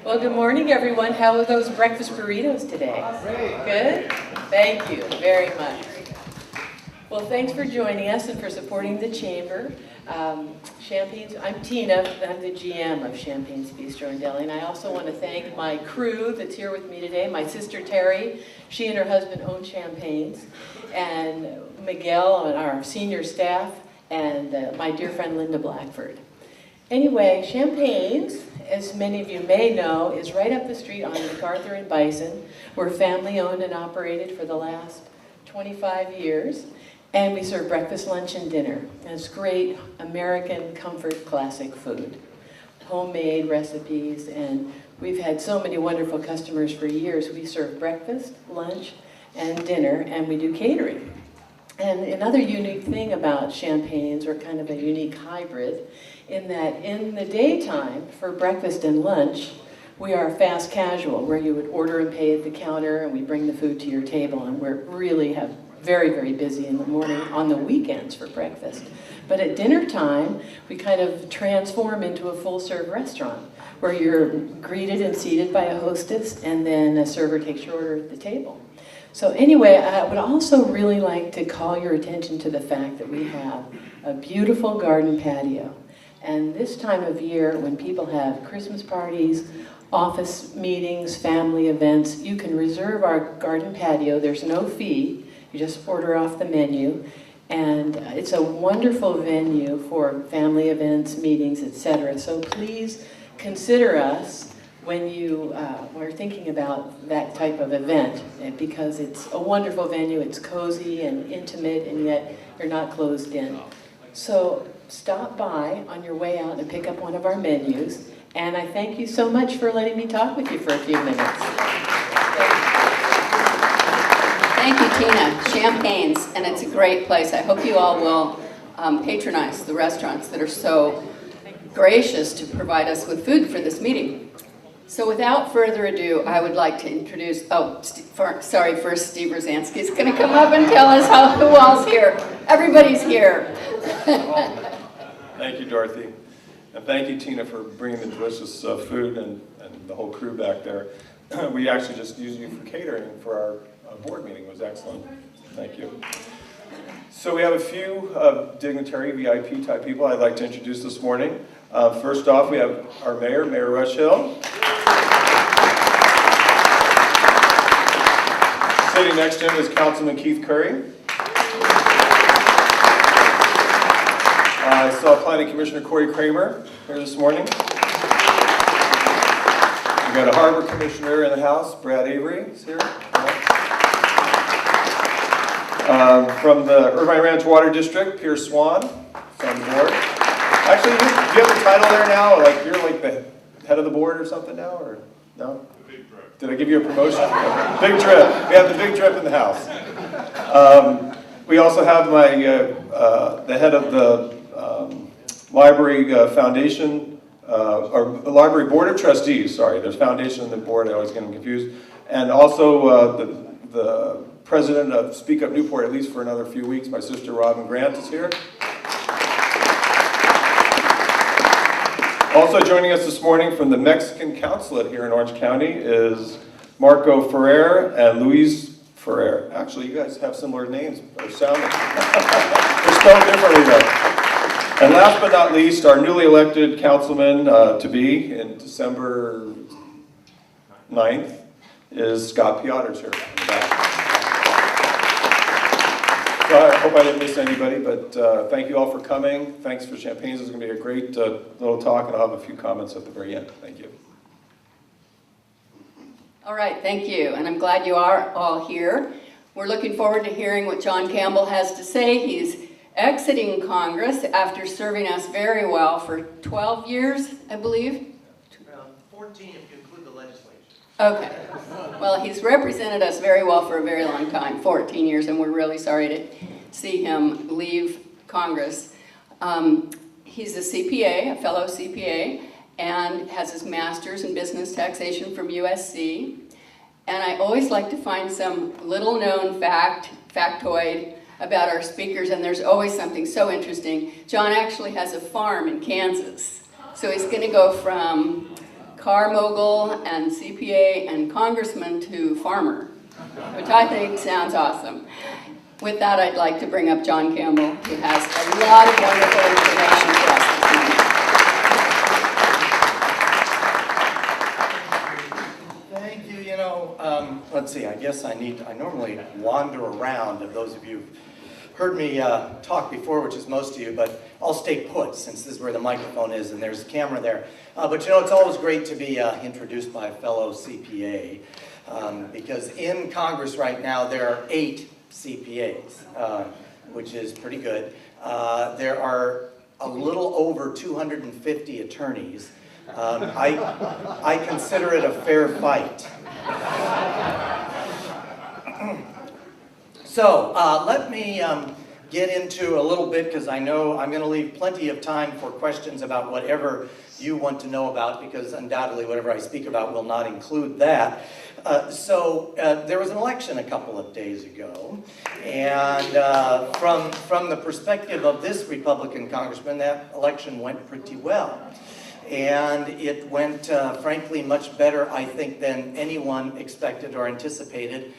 Well, good morning, everyone. How are those breakfast burritos today? Good? Thank you very much. Well, thanks for joining us and for supporting the Chamber. Champagne's, I'm Tina, I'm the GM of Champagne's Bistro and Deli, and I also want to thank my crew that's here with me today, my sister Terry, she and her husband own Champagne's, and Miguel and our senior staff, and my dear friend Linda Blackford. Anyway, Champagne's, as many of you may know, is right up the street on MacArthur and Bison. We're family owned and operated for the last 25 years. And we serve breakfast, lunch, and dinner. And it's great American comfort classic food. Homemade recipes, and we've had so many wonderful customers for years. We serve breakfast, lunch, and dinner, and we do catering. And another unique thing about Champagne's, or kind of a unique hybrid, in that in the daytime, for breakfast and lunch, we are fast casual, where you would order and pay at the counter, and we bring the food to your table, and we really have very, very busy in the morning, on the weekends for breakfast. But at dinner time, we kind of transform into a full-serve restaurant, where you're greeted and seated by a hostess, and then a server takes your order at the table. So anyway, I would also really like to call your attention to the fact that we have a beautiful garden patio. And this time of year, when people have Christmas parties, office meetings, family events, you can reserve our garden patio. There's no fee. You just order off the menu, and it's a wonderful venue for family events, meetings, etc. So please consider us when you are thinking about that type of event, because it's a wonderful venue. It's cozy and intimate, and yet you're not closed in. So stop by on your way out and pick up one of our menus, and I thank you so much for letting me talk with you for a few minutes. Thank you, Tina. Champagne's, and it's a great place. I hope you all will patronize the restaurants that are so gracious to provide us with food for this meeting. So without further ado, I would like to introduce, first Steve Rosansky is going to come up and tell us who all's here. Everybody's here. Thank you, Dorothy. And thank you, Tina, for bringing the delicious food and the whole crew back there. We actually just used you for catering for our board meeting. It was excellent. Thank you. So we have a few dignitary VIP type people I'd like to introduce this morning. First off, we have our mayor, Mayor Rush Hill. Sitting next to him is Councilman Keith Curry. I saw Planning Commissioner Corey Kramer here this morning. We've got a Harbor Commissioner in the house, Brad Avery is here. From the Irvine Ranch Water District, Pierce Swan is on the board. Actually, do you have a title there now? Like you're like the head of the board or something now, or no? Big Drip. Did I give you a promotion? Big Drip. We have the Big Drip in the house. We also have the head of the Library Foundation, or the Library Board of Trustees. Sorry, there's foundation and the board. I always get them confused. And also the president of Speak Up Newport, at least for another few weeks. My sister Robin Grant is here. Also joining us this morning from the Mexican Consulate here in Orange County is Marco Ferrer and Luis Ferrer. Actually, you guys have similar names, or sound. They're spelled differently though. And last but not least, our newly elected councilman to-be in December 9th is Scott Piotrs here in the back. So I hope I didn't miss anybody, but thank you all for coming. Thanks for Champagne's. It's going to be a great little talk, and I'll have a few comments at the very end. Thank you. All right, thank you, and I'm glad you are all here. We're looking forward to hearing what John Campbell has to say. He's exiting Congress after serving us very well for 12 years, I believe. 14 if you include the legislature. Okay. Well, he's represented us very well for a very long time, 14 years, and we're really sorry to see him leave Congress. He's a CPA, a fellow CPA, and has his master's in business taxation from USC. And I always like to find some little-known factoid about our speakers, and there's always something so interesting. John actually has a farm in Kansas. So he's going to go from car mogul and CPA and congressman to farmer, which I think sounds awesome. With that, I'd like to bring up John Campbell, who has a lot of wonderful information for us this morning. Thank you. You know, let's see, I guess I normally wander around, if those of you who've heard me talk before, which is most of you, but I'll stay put since this is where the microphone is and there's a camera there. But you know, it's always great to be introduced by a fellow CPA because in Congress right now there are 8 CPAs, which is pretty good. There are a little over 250 attorneys. I consider it a fair fight. So let me get into a little bit, because I know I'm going to leave plenty of time for questions about whatever you want to know about, because undoubtedly whatever I speak about will not include that. So there was an election a couple of days ago, and from the perspective of this Republican congressman, that election went pretty well. And it went, frankly, much better, I think, than anyone expected or anticipated.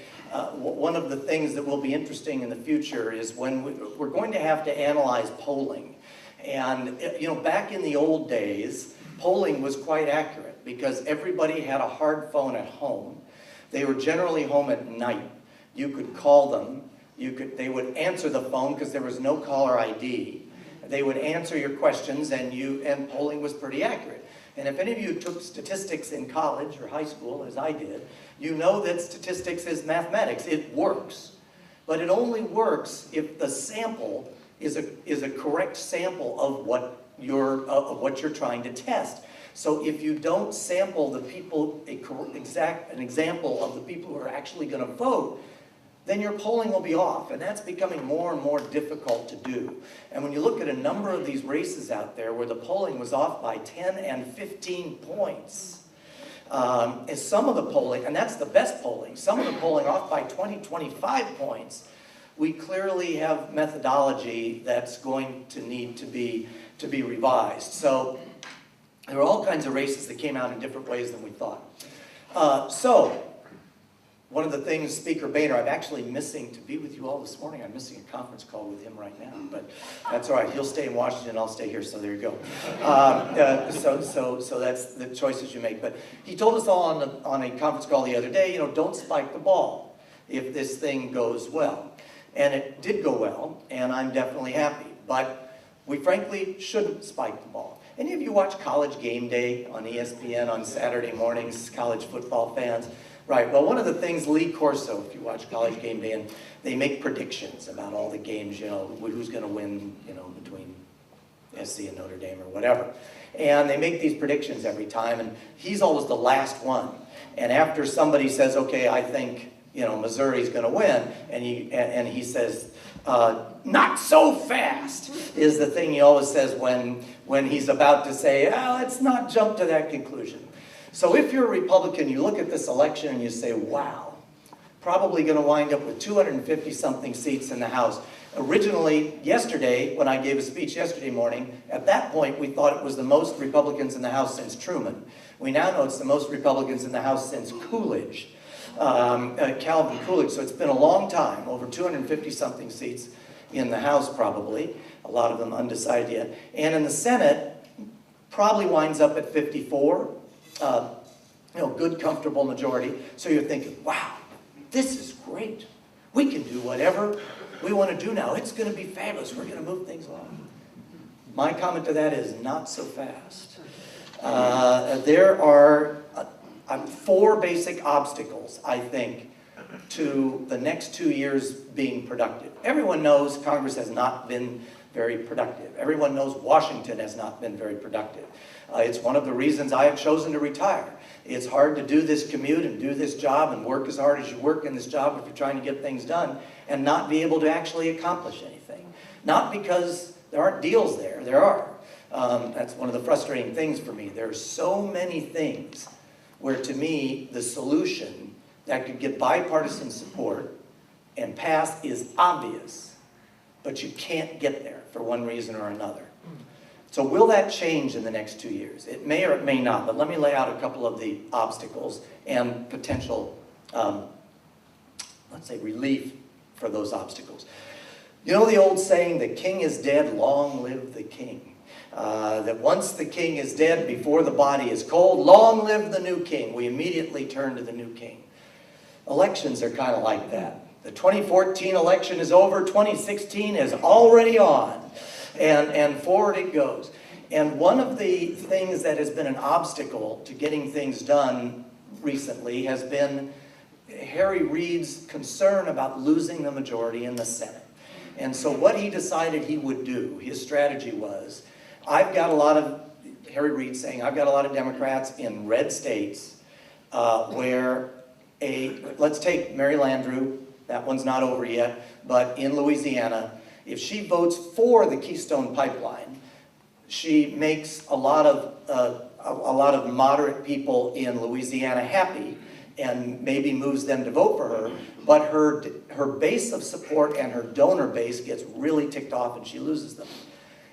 One of the things that will be interesting in the future is when we're going to have to analyze polling. And, you know, back in the old days, polling was quite accurate because everybody had a hard phone at home. They were generally home at night. You could call them. They would answer the phone because there was no caller ID. They would answer your questions, and polling was pretty accurate. And if any of you took statistics in college or high school, as I did, you know that statistics is mathematics. It works. But it only works if the sample is a correct sample of what you're trying to test. So if you don't sample the people, an example of the people who are actually going to vote, then your polling will be off, and that's becoming more and more difficult to do. And when you look at a number of these races out there where the polling was off by 10 and 15 points, and some of the polling, and that's the best polling, some of the polling off by 20, 25 points, we clearly have methodology that's going to need to be revised. So there were all kinds of races that came out in different ways than we thought. One of the things, Speaker Boehner, I'm actually missing to be with you all this morning. I'm missing a conference call with him right now, but that's all right. He'll stay in Washington, I'll stay here, so there you go. So that's the choices you make. But he told us all on a conference call the other day, you know, don't spike the ball if this thing goes well. And it did go well, and I'm definitely happy. But we frankly shouldn't spike the ball. Any of you watch College Game Day on ESPN on Saturday mornings, college football fans? Right, well, one of the things, Lee Corso, if you watch College Game Day, and they make predictions about all the games, you know, who's going to win, you know, between SC and Notre Dame or whatever. And they make these predictions every time, and he's always the last one. And after somebody says, okay, I think, you know, Missouri's going to win, and he says, not so fast, is the thing he always says when he's about to say, let's not jump to that conclusion. So if you're a Republican, you look at this election and you say, wow, probably going to wind up with 250-something seats in the House. Originally, yesterday, when I gave a speech yesterday morning, at that point we thought it was the most Republicans in the House since Truman. We now know it's the most Republicans in the House since Coolidge, Calvin Coolidge. So it's been a long time, over 250-something seats in the House probably, a lot of them undecided yet. And in the Senate, probably winds up at 54. You know, good, comfortable majority. So you're thinking, wow, this is great. We can do whatever we want to do now. It's going to be fabulous. We're going to move things along. My comment to that is not so fast. There are 4 basic obstacles, I think, to the next 2 years being productive. Everyone knows Congress has not been very productive. Everyone knows Washington has not been very productive. It's one of the reasons I have chosen to retire. It's hard to do this commute and do this job and work as hard as you work in this job if you're trying to get things done and not be able to actually accomplish anything. Not because there aren't deals there. There are. That's one of the frustrating things for me. There are so many things where, to me, the solution that could get bipartisan support and pass is obvious, but you can't get there for one reason or another. So will that change in the next 2 years? It may or it may not, but let me lay out a couple of the obstacles and potential, let's say, relief for those obstacles. You know the old saying, the king is dead, long live the king. That once the king is dead, before the body is cold, long live the new king. We immediately turn to the new king. Elections are kind of like that. The 2014 election is over, 2016 is already on, and forward it goes. And one of the things that has been an obstacle to getting things done recently has been Harry Reid's concern about losing the majority in the Senate. And so what he decided he would do, his strategy was, Harry Reid saying, I've got a lot of Democrats in red states where let's take Mary Landrieu, that one's not over yet, but in Louisiana, if she votes for the Keystone Pipeline, she makes a lot of moderate people in Louisiana happy and maybe moves them to vote for her, but her base of support and her donor base gets really ticked off and she loses them.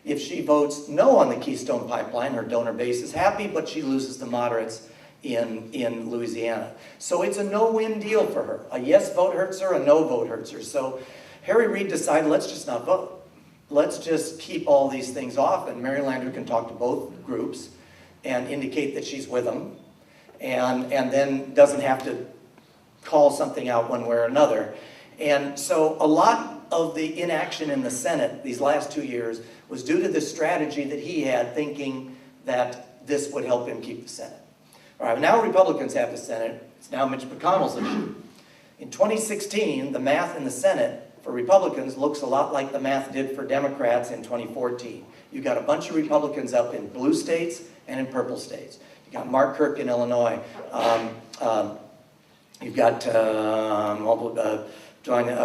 If she votes no on the Keystone Pipeline, her donor base is happy, but she loses the moderates in Louisiana. So it's a no-win deal for her. A yes vote hurts her, a no vote hurts her. So Harry Reid decided, let's just not vote. Let's just keep all these things off, and Mary Landrieu can talk to both groups and indicate that she's with them, and then doesn't have to call something out one way or another. And so a lot of the inaction in the Senate these last 2 years was due to this strategy that he had, thinking that this would help him keep the Senate. All right, now Republicans have the Senate. It's now Mitch McConnell's issue. In 2016, the math in the Senate for Republicans looks a lot like the math did for Democrats in 2014. You got a bunch of Republicans up in blue states and in purple states. You got Mark Kirk in Illinois. You've got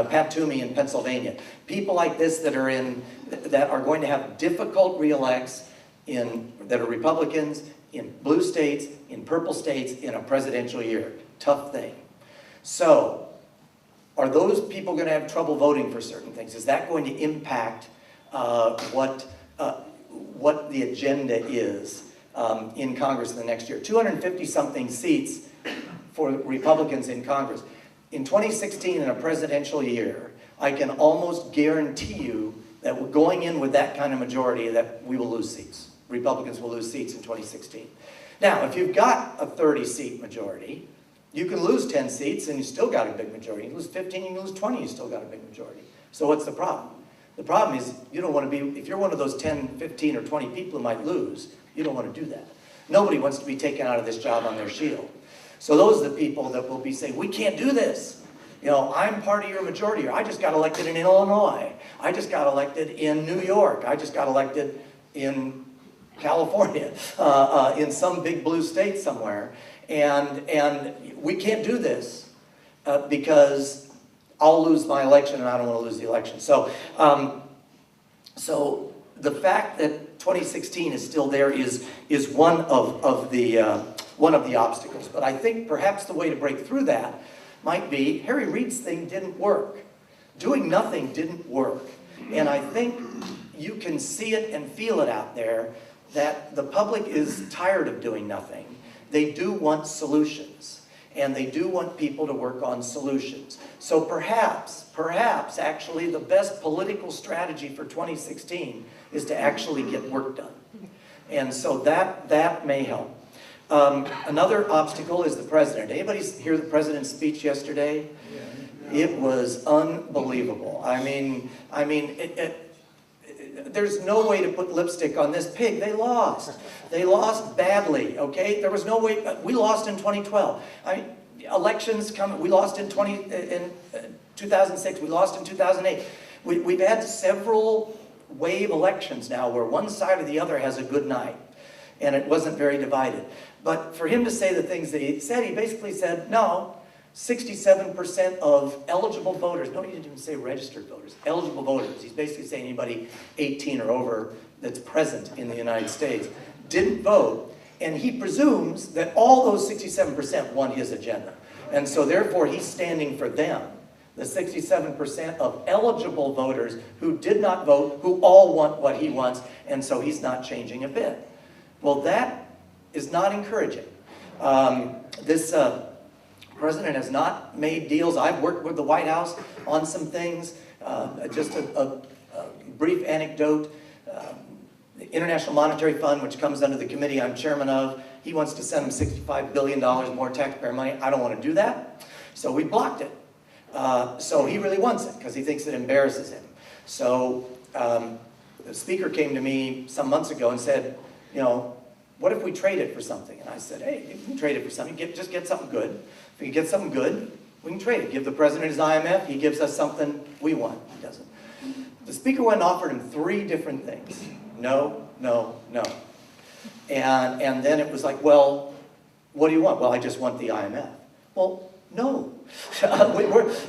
Pat Toomey in Pennsylvania. People like this that are going to have difficult reelects that are Republicans in blue states, in purple states, in a presidential year. Tough thing. So, are those people going to have trouble voting for certain things? Is that going to impact what the agenda is in Congress in the next year? 250-something seats for Republicans in Congress. In 2016, in a presidential year, I can almost guarantee you that we're going in with that kind of majority that we will lose seats. Republicans will lose seats in 2016. Now, if you've got a 30-seat majority, you can lose 10 seats and you still got a big majority. You lose 15, you can lose 20, you still got a big majority. So what's the problem? The problem is you don't want to be, if you're one of those 10, 15, or 20 people who might lose, you don't want to do that. Nobody wants to be taken out of this job on their shield. So those are the people that will be saying, we can't do this. You know, I'm part of your majority. I just got elected in Illinois. I just got elected in New York. I just got elected in California, in some big blue state somewhere. And we can't do this because I'll lose my election and I don't want to lose the election. So, so the fact that 2016 is still there is one of the obstacles. But I think perhaps the way to break through that might be Harry Reid's thing didn't work. Doing nothing didn't work. And I think you can see it and feel it out there that the public is tired of doing nothing. They do want solutions. And they do want people to work on solutions. So perhaps actually the best political strategy for 2016 is to actually get work done. And so that may help. Another obstacle is the president. Anybody hear the president's speech yesterday? Yeah. It was unbelievable. I mean, there's no way to put lipstick on this pig. They lost. They lost badly, okay? There was no way. We lost in 2012. I mean, elections come. We lost in 2006. We lost in 2008. We've had several wave elections now where one side or the other has a good night. And it wasn't very divided. But for him to say the things that he said, he basically said, no, 67% of eligible voters, no, he didn't even say registered voters, eligible voters. He's basically saying anybody 18 or over that's present in the United States didn't vote. And he presumes that all those 67% won his agenda. And so therefore he's standing for them. the 67% of eligible voters who did not vote, who all want what he wants, and so he's not changing a bit. Well, that is not encouraging. This president has not made deals. I've worked with the White House on some things. Just a brief anecdote. The International Monetary Fund, which comes under the committee I'm chairman of, he wants to send them $65 billion more taxpayer money. I don't want to do that, so we blocked it. So he really wants it because he thinks it embarrasses him. So the speaker came to me some months ago and said, you know, what if we trade it for something? And I said, hey, you can trade it for something. Just get something good. If we can get something good, we can trade it. Give the president his IMF. He gives us something we want. He doesn't. The speaker went and offered him 3 different things. No, no, no. And then it was like, well, what do you want? Well, I just want the IMF. Well, no.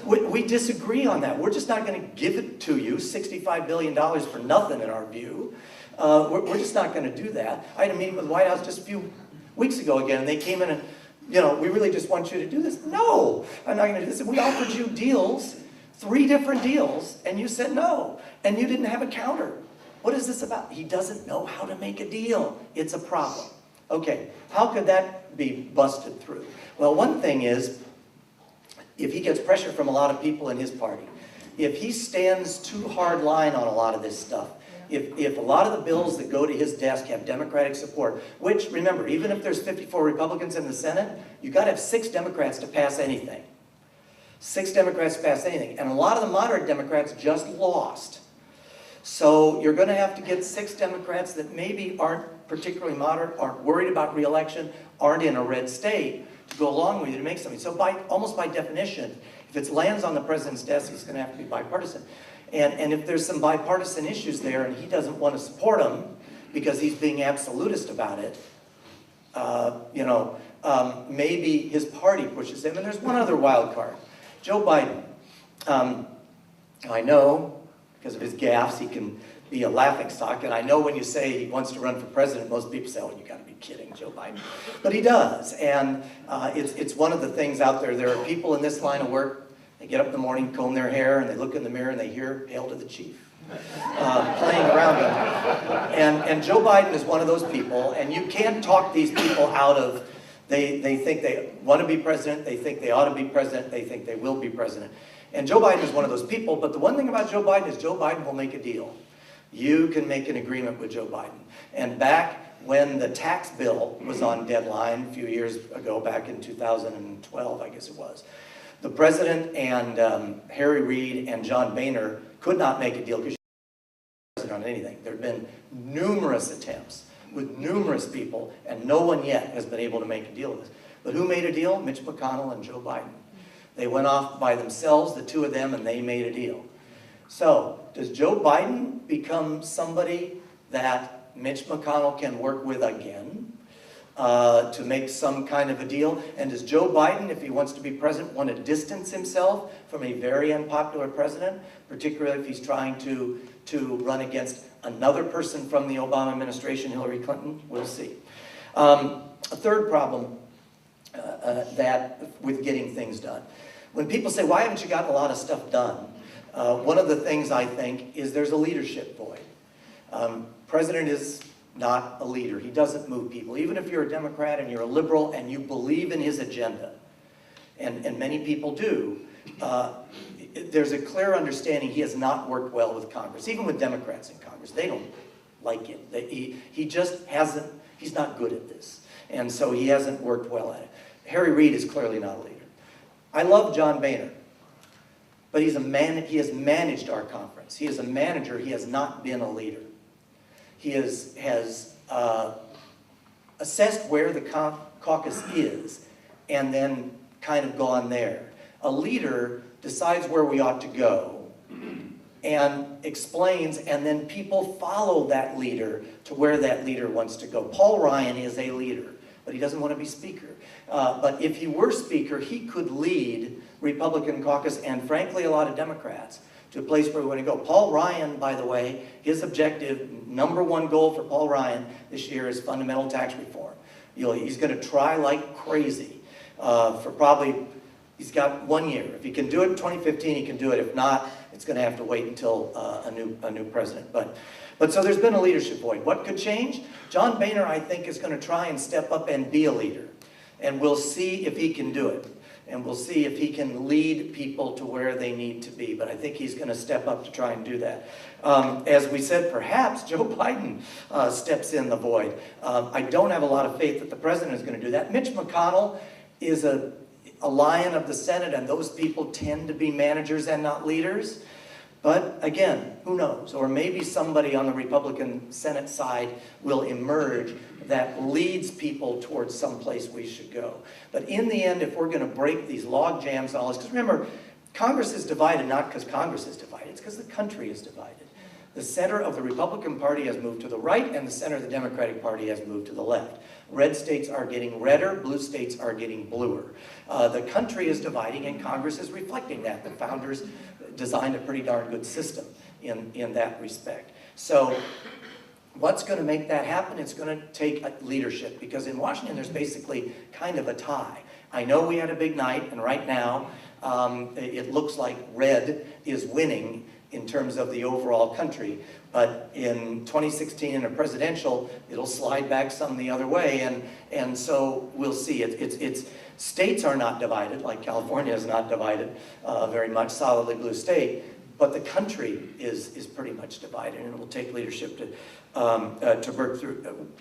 We disagree on that. We're just not going to give it to you, $65 billion for nothing in our view. We're just not going to do that. I had a meeting with the White House just a few weeks ago again, and they came in and, you know, we really just want you to do this. No, I'm not going to do this. And we offered you deals, 3 different deals, and you said no, and you didn't have a counter. What is this about? He doesn't know how to make a deal. It's a problem. Okay, how could that be busted through? Well, one thing is, if he gets pressure from a lot of people in his party, if he stands too hard line on a lot of this stuff, if a lot of the bills that go to his desk have Democratic support, which, remember, even if there's 54 Republicans in the Senate, you've got to have 6 Democrats to pass anything. 6 Democrats to pass anything. And a lot of the moderate Democrats just lost. So you're going to have to get 6 Democrats that maybe aren't particularly moderate, aren't worried about re-election, aren't in a red state, to go along with you to make something. So almost by definition, if it lands on the president's desk, it's going to have to be bipartisan. And if there's some bipartisan issues there and he doesn't want to support them because he's being absolutist about it, you know, maybe his party pushes him. And there's one other wild card. Joe Biden. I know, because of his gaffes, he can be a laughingstock. And I know when you say he wants to run for president, most people say, oh, you got to be kidding, Joe Biden. But he does. And it's one of the things out there. There are people in this line of work, they get up in the morning, comb their hair, and they look in the mirror and they hear Hail to the Chief playing around them. And Joe Biden is one of those people, and you can't talk these people out of, they think they want to be president, they think they ought to be president, they think they will be president. And Joe Biden is one of those people, but the one thing about Joe Biden is Joe Biden will make a deal. You can make an agreement with Joe Biden. And back when the tax bill was on deadline a few years ago, back in 2012, I guess it was, the president and Harry Reid and John Boehner could not make a deal because she wasn't on anything. There have been numerous attempts with numerous people, and no one yet has been able to make a deal with this. But who made a deal? Mitch McConnell and Joe Biden. They went off by themselves, the 2 of them, and they made a deal. So, does Joe Biden become somebody that Mitch McConnell can work with again to make some kind of a deal? And does Joe Biden, if he wants to be president, want to distance himself from a very unpopular president, particularly if he's trying to run against another person from the Obama administration, Hillary Clinton? We'll see. A third problem that with getting things done. When people say, why haven't you gotten a lot of stuff done? One of the things I think is there's a leadership void. President is not a leader. He doesn't move people. Even if you're a Democrat and you're a liberal and you believe in his agenda, and many people do, there's a clear understanding he has not worked well with Congress, even with Democrats in Congress. They don't like him. He just hasn't, he's not good at this. And so he hasn't worked well at it. Harry Reid is clearly not a leader. I love John Boehner, but he has managed our conference. He is a manager. He has not been a leader. He has assessed where the caucus is and then kind of gone there. A leader decides where we ought to go and explains, and then people follow that leader to where that leader wants to go. Paul Ryan is a leader, but he doesn't want to be speaker. But if he were speaker, he could lead Republican caucus and frankly a lot of Democrats to a place where we want to go. Paul Ryan, by the way, his objective, #1 goal for Paul Ryan this year is fundamental tax reform. He's going to try like crazy for probably, He's got 1 year. If he can do it in 2015, he can do it. If not, it's going to have to wait until a new president. But so there's been a leadership void. What could change? John Boehner, I think, is going to try and step up and be a leader. And we'll see if he can do it. And we'll see if he can lead people to where they need to be. But I think he's going to step up to try and do that. As we said, perhaps Joe Biden steps in the void. I don't have a lot of faith that the president is going to do that. Mitch McConnell is a lion of the Senate, and those people tend to be managers and not leaders. But again, who knows? Or maybe somebody on the Republican Senate side will emerge that leads people towards some place we should go. But in the end, if we're going to break these log jams and all this, because remember, Congress is divided not because Congress is divided, it's because the country is divided. The center of the Republican Party has moved to the right, and the center of the Democratic Party has moved to the left. Red states are getting redder, blue states are getting bluer. The country is dividing, and Congress is reflecting that. The founders designed a pretty darn good system in that respect. So what's going to make that happen? It's going to take leadership, because in Washington there's basically kind of a tie. I know we had a big night, and right now it looks like red is winning in terms of the overall country, but in 2016 in a presidential, it'll slide back some the other way, and so we'll see. It's states are not divided, like California is not divided very much, solidly blue state, but the country is pretty much divided, and it will take leadership to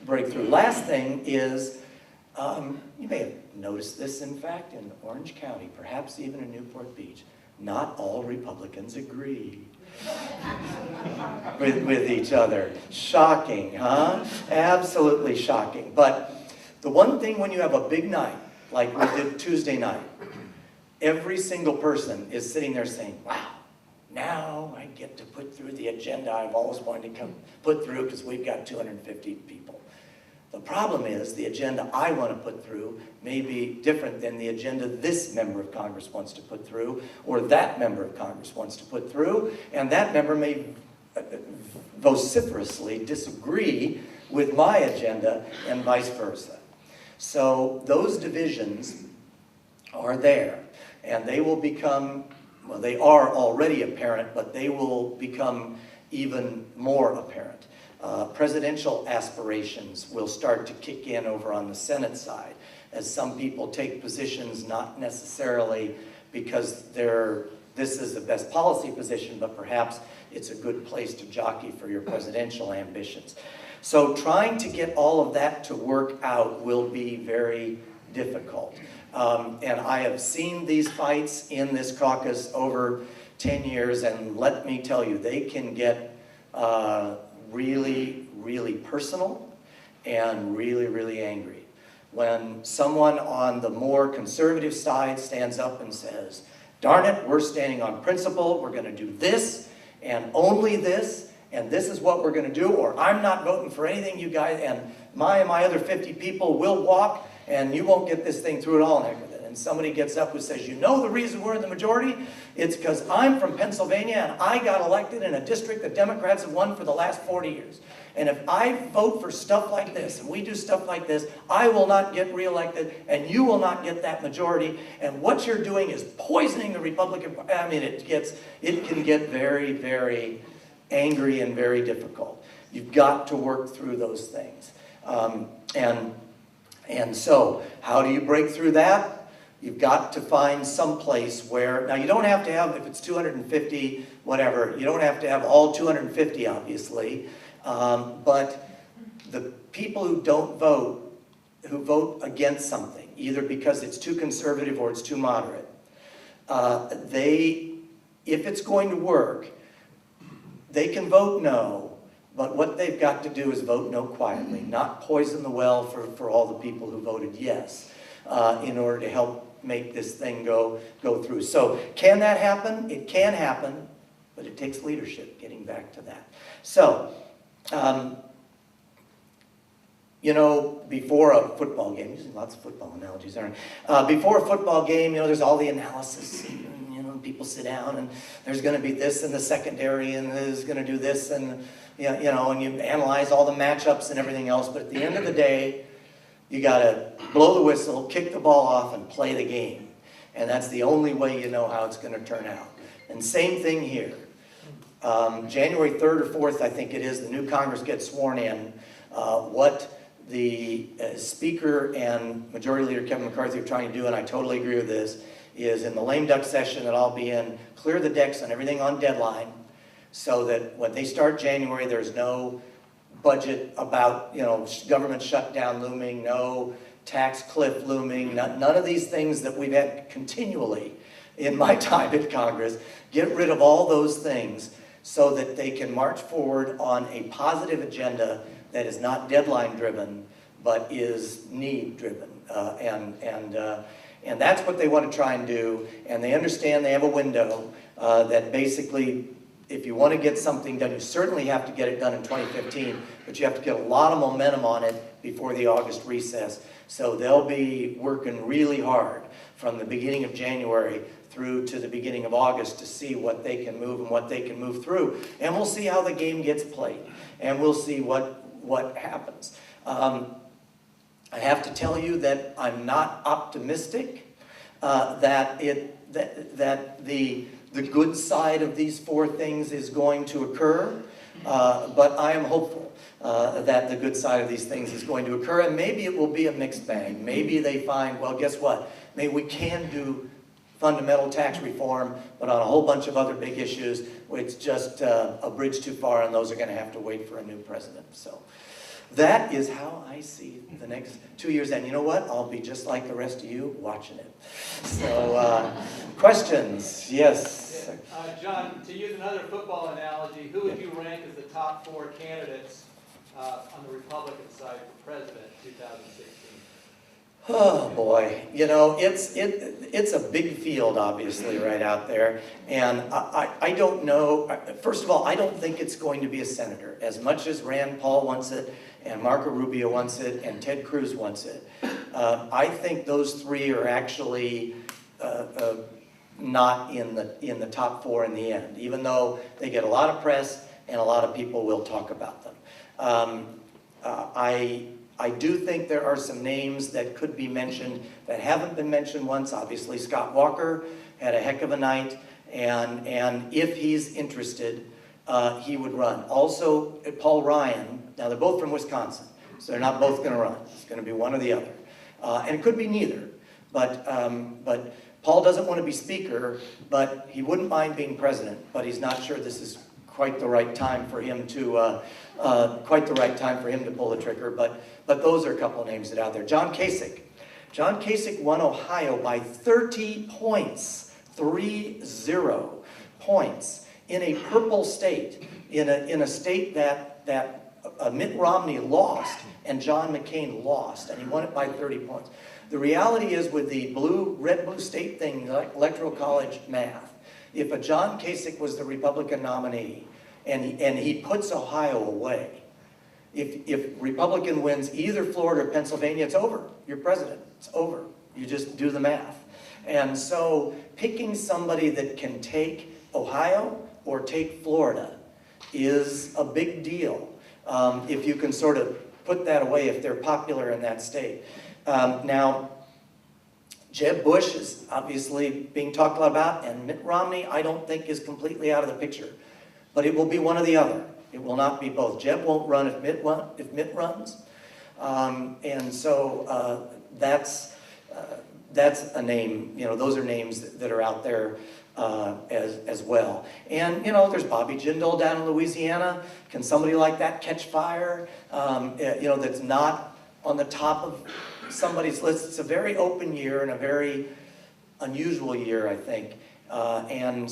break through. Last thing is, you may have noticed this, in fact, in Orange County, perhaps even in Newport Beach, not all Republicans agree with each other. Shocking, huh? Absolutely shocking. But the one thing when you have a big night, like we did Tuesday night, every single person is sitting there saying, wow, now I get to put through the agenda I've always wanted to put through because we've got 250 people. The problem is the agenda I want to put through may be different than the agenda this member of Congress wants to put through, or that member of Congress wants to put through, and that member may vociferously disagree with my agenda and vice versa. So those divisions are there, and they will become, well, they are already apparent, but they will become even more apparent. Presidential aspirations will start to kick in over on the Senate side, as some people take positions not necessarily because this is the best policy position, but perhaps it's a good place to jockey for your presidential ambitions. So trying to get all of that to work out will be very difficult. And I have seen these fights in this caucus over 10 years, and let me tell you, they can get really, really personal and really, really angry. When someone on the more conservative side stands up and says, darn it, we're standing on principle, we're going to do this and only this, and this is what we're going to do, or I'm not voting for anything you guys, and my other 50 people will walk, and you won't get this thing through at all, and somebody gets up who says, you know the reason we're in the majority? It's because I'm from Pennsylvania and I got elected in a district that Democrats have won for the last 40 years. And if I vote for stuff like this and we do stuff like this, I will not get reelected and you will not get that majority. And what you're doing is poisoning the Republican Party. I mean, it can get very, very angry and very difficult. You've got to work through those things. And so, how do you break through that? You've got to find some place where, now you don't have to have, if it's 250, whatever, you don't have to have all 250, obviously, but the people who don't vote, who vote against something, either because it's too conservative or it's too moderate, if it's going to work, they can vote no, but what they've got to do is vote no quietly, not poison the well for all the people who voted yes, in order to help make this thing go through. So can that happen? It can happen, but it takes leadership, getting back to that. So, you know, before a football game, there's lots of football analogies, aren't there? Before a football game, you know, there's all the analysis, you know, people sit down and there's going to be this in the secondary and there's going to do this and, you know, and you analyze all the matchups and everything else, but at the end of the day, you got to blow the whistle, kick the ball off, and play the game. And that's the only way you know how it's going to turn out. And same thing here. January 3rd or 4th, I think it is, the new Congress gets sworn in. What the Speaker and Majority Leader Kevin McCarthy are trying to do, and I totally agree with this, is in the lame duck session that I'll be in, clear the decks on everything on deadline so that when they start January, there's no budget about, government shutdown looming, no tax cliff looming, none of these things that we've had continually in my time in Congress. Get rid of all those things so that they can march forward on a positive agenda that is not deadline driven, but is need driven. And that's what they want to try and do. And they understand they have a window that basically, if you want to get something done, you certainly have to get it done in 2015, but you have to get a lot of momentum on it before the August recess. So they'll be working really hard from the beginning of January through to the beginning of August to see what they can move and what they can move through. And we'll see how the game gets played. And we'll see what happens. I have to tell you that I'm not optimistic that the good side of these four things is going to occur, but I am hopeful that the good side of these things is going to occur, and maybe it will be a mixed bag. Maybe they find, well, guess what? Maybe we can do fundamental tax reform, but on a whole bunch of other big issues, it's just a bridge too far, and those are going to have to wait for a new president. So that is how I see the next 2 years. And you know what? I'll be just like the rest of you, watching it. So, questions? Yes. John, to use another football analogy, who would you rank as the top four candidates on the Republican side for president in 2016? Oh boy, it's a big field, obviously, right out there, and I don't know. First of all, I don't think it's going to be a senator. As much as Rand Paul wants it, and Marco Rubio wants it, and Ted Cruz wants it, I think those three are actually not in the top four in the end, even though they get a lot of press and a lot of people will talk about them. I do think there are some names that could be mentioned that haven't been mentioned once. Obviously, Scott Walker had a heck of a night, and if he's interested, he would run. Also, Paul Ryan, now they're both from Wisconsin, so they're not both going to run. It's going to be one or the other. And it could be neither. But Paul doesn't want to be speaker, but he wouldn't mind being president, but he's not sure this is quite the right time for him to pull the trigger. But those are a couple of names that are out there. John Kasich. John Kasich won Ohio by 30 points, 30 points, in a purple state, in a state that Mitt Romney lost and John McCain lost, and he won it by 30 points. The reality is, with the red-blue state thing, electoral college math, if a John Kasich was the Republican nominee and he puts Ohio away, if Republican wins either Florida or Pennsylvania, it's over. You're president. It's over. You just do the math. And so picking somebody that can take Ohio or take Florida is a big deal, if you can sort of put that away, if they're popular in that state. Now, Jeb Bush is obviously being talked a lot about, and Mitt Romney I don't think is completely out of the picture. But it will be one or the other. It will not be both. Jeb won't run if Mitt runs. And so that's a name, those are names that are out there as well. And, there's Bobby Jindal down in Louisiana. Can somebody like that catch fire? That's not on the top of somebody's list. It's a very open year and a very unusual year, I think. And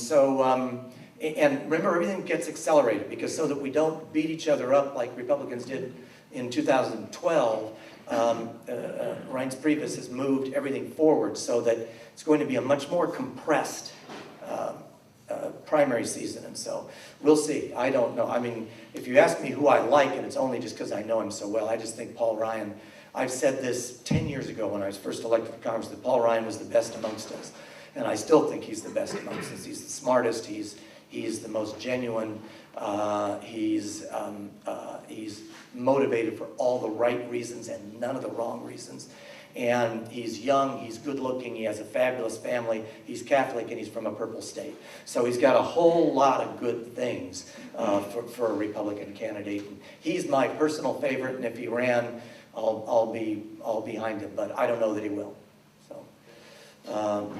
remember, everything gets accelerated because so that we don't beat each other up like Republicans did in 2012, Reince Priebus has moved everything forward so that it's going to be a much more compressed primary season. And so we'll see. I don't know. I mean, if you ask me who I like, and it's only just because I know him so well, I just think Paul Ryan, I've said this 10 years ago when I was first elected to Congress, that Paul Ryan was the best amongst us. And I still think he's the best amongst us. He's the smartest. He's the most genuine. He's motivated for all the right reasons and none of the wrong reasons. And he's young, he's good looking, he has a fabulous family, he's Catholic, and he's from a purple state. So he's got a whole lot of good things for a Republican candidate. And he's my personal favorite, and if he ran, I'll be behind him, but I don't know that he will. So, all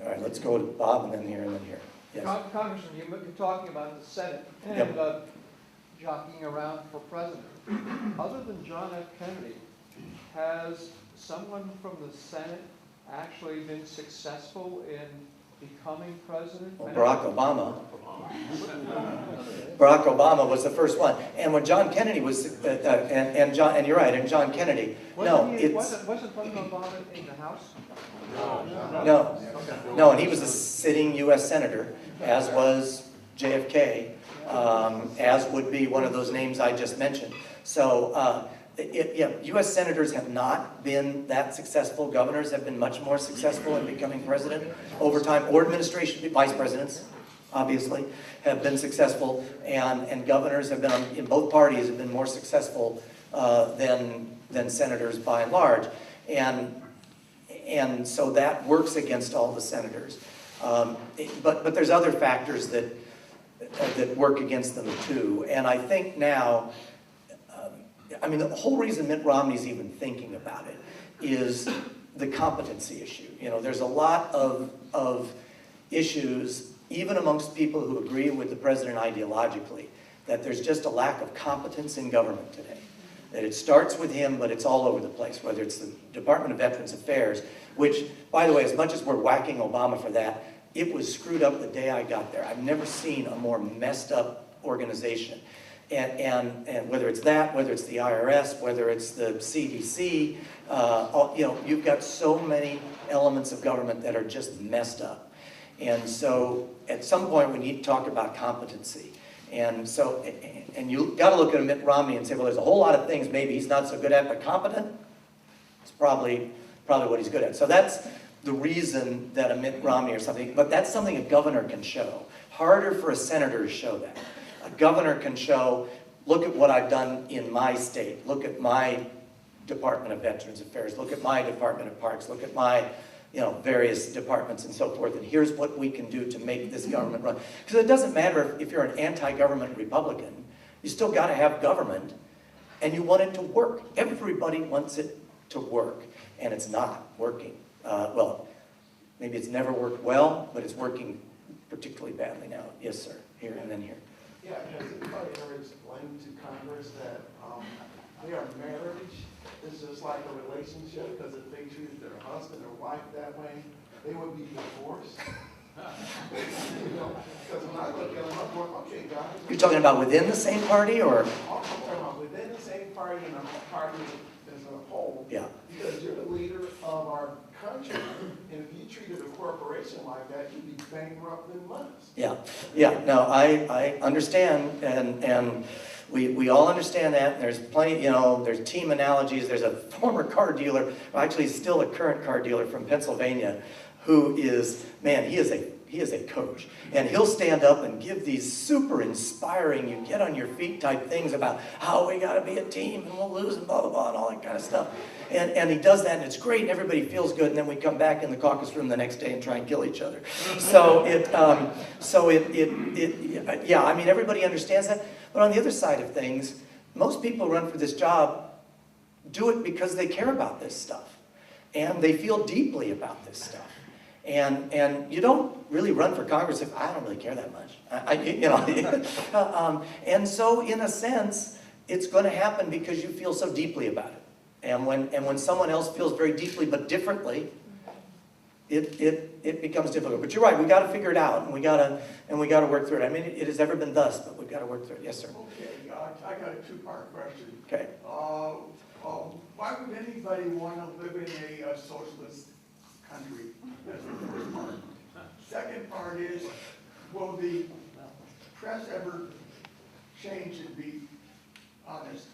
right, let's go to Bob, and then here, and then here. Yes. Congressman, you're talking about the Senate and Yep. jockeying around for president. Other than John F. Kennedy, has someone from the Senate actually been successful in becoming president? Well, Barack Obama. Barack Obama was the first one, and when John Kennedy was, and you're right, and John Kennedy. Wasn't President Obama in the House? No, and he was a sitting U.S. senator, as was JFK, as would be one of those names I just mentioned. So, U.S. senators have not been that successful. Governors have been much more successful in becoming president over time, or administration, vice presidents, obviously, have been successful, and governors have been, in both parties, have been more successful than senators by and large. And so that works against all the senators. But there's other factors that work against them too. And I think now, I mean, the whole reason Mitt Romney's even thinking about it is the competency issue. You know, there's a lot of issues, even amongst people who agree with the president ideologically, that there's just a lack of competence in government today. That it starts with him, but it's all over the place, whether it's the Department of Veterans Affairs, which, by the way, as much as we're whacking Obama for that, it was screwed up the day I got there. I've never seen a more messed up organization. And whether it's that, whether it's the IRS, whether it's the CDC, you've got so many elements of government that are just messed up. And so at some point we need to talk about competency. And so, and you got to look at Mitt Romney and say, well, there's a whole lot of things maybe he's not so good at, but competent, it's probably what he's good at. So that's the reason that a Mitt Romney or something, but that's something a governor can show. Harder for a senator to show that. A governor can show, look at what I've done in my state, look at my Department of Veterans Affairs, look at my Department of Parks, look at my various departments and so forth, and here's what we can do to make this government run. Because it doesn't matter if you're an anti-government Republican, you still got to have government, and you want it to work. Everybody wants it to work, and it's not working. Well, maybe it's never worked well, but it's working particularly badly now. Yes, sir. Here and then here. Yeah, has anybody ever explained to Congress that their marriage is just like a relationship, because if they treated their husband or wife that way, they would be divorced? Because when I look at them, I'm going, okay, guys. You're talking about within the same party, or? I'm talking about within the same party and a party as a whole. Yeah. Because you're the leader of our country, and if you treated a corporation like that, you'd be bankrupt in months. Yeah. No, I understand, and we all understand that. There's plenty, there's team analogies. There's a former car dealer, actually still a current car dealer from Pennsylvania, who is, man, he is a coach. And he'll stand up and give these super inspiring, you get on your feet type things about how we got to be a team and we'll lose and blah, blah, blah, and all that kind of stuff. And he does that, and it's great, and everybody feels good, and then we come back in the caucus room the next day and try and kill each other. So yeah, I mean, everybody understands that. But on the other side of things, most people who run for this job do it because they care about this stuff, and they feel deeply about this stuff. And you don't really run for Congress if I don't really care that much. And so in a sense, it's going to happen because you feel so deeply about it. And when someone else feels very deeply but differently, it becomes difficult. But you're right, we got to figure it out, and we got to work through it. I mean, it has never been thus, but we've got to work through it. Yes, sir. Okay, I got a two-part question. Okay. Why would anybody want to live in a socialist country? That's the first part. Second part is, will the press ever change and be honest?